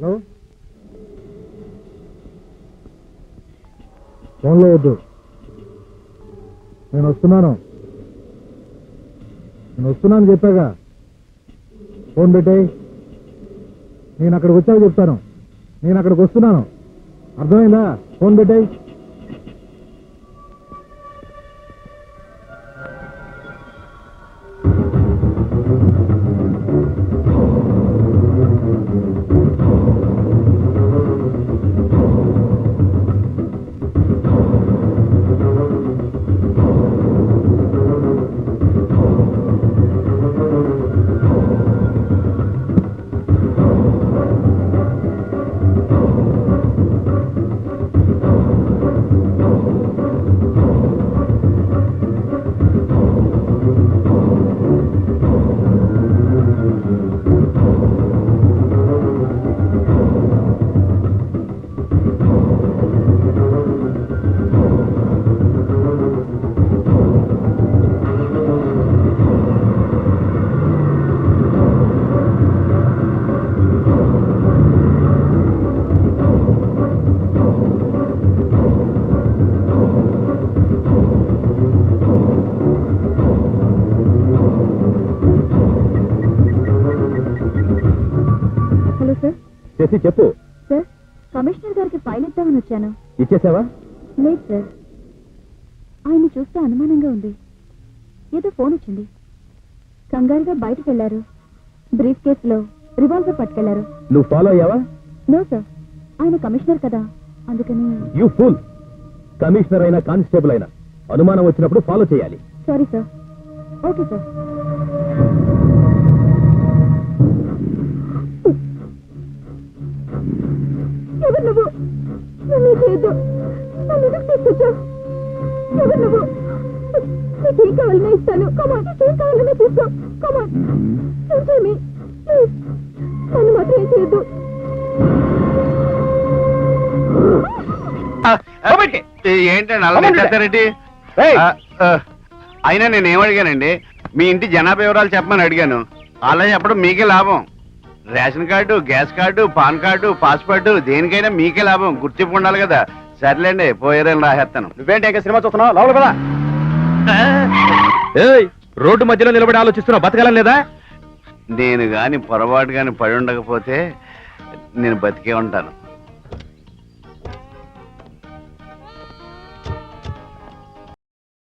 Hello, ఫోన్లో వద్దు. నేను వస్తున్నాను చెప్పాగా. ఫోన్ పెట్టాయి. నేను అక్కడికి వచ్చాక చెప్తాను. నేను అక్కడికి వస్తున్నాను, అర్థమైందా? ఫోన్ పెట్టాయి. చెప్పు సార్. కమిషనర్ గారికి ఫైల్ ఇద్దామని వచ్చాను. ఇచ్చేసావా? లేదు సార్, ఆయన్ని చూస్తే అనుమానంగా ఉంది. ఏదో ఫోన్ వచ్చింది. కంగారుగా బయటకు వెళ్లారు. బ్రీఫ్ కేసులో రివాల్వర్ పట్టుకెళ్లారు. నువ్వు ఫాలో అయ్యావా? నో సార్, ఆయన కమిషనర్ కదా, అందుకని. You fool. కమిషనర్ అయినా కానిస్టేబుల్ అయినా అనుమానం వచ్చినప్పుడు ఫాలో చేయాలి. Sorry sir. Okay sir. ఎవరు నువ్వు? నన్ను చేయొద్దు. నన్ను ఎందుకు తీసుకొచ్చావు? ఎవరు నువ్వు? నీకేం కావాలనే ఇస్తాను. కమాన్, ఏం కావాలనే తీసుకో. కమాన్, ప్లీజ్ నన్ను మాత్రం ఏం చేయొద్దు. ఏంటండి అలా చేస్తారేంటి? అయినా నేను ఏమడిగానండి? మీ ఇంటి జనాభా వివరాలు చెప్పమని అడిగాను. అలా చెప్పడం మీకే లాభం. Ration card, gas card, pan card, passport దేనికైనా మీకే లాభం. గుర్తింపు ఉండాలి కదా. సర్లేండి, పోయేరేళ్ళు రాసేస్తాను. నువ్వేంటి సినిమా చూస్తున్నావు? లోపల కదా. రోడ్డు మధ్యలో నిలబడి ఆలోచిస్తున్నావు, బతకాలం లేదా? నేను గాని పొరపాటు గాని పడి ఉండకపోతే నేను బతికే ఉంటాను.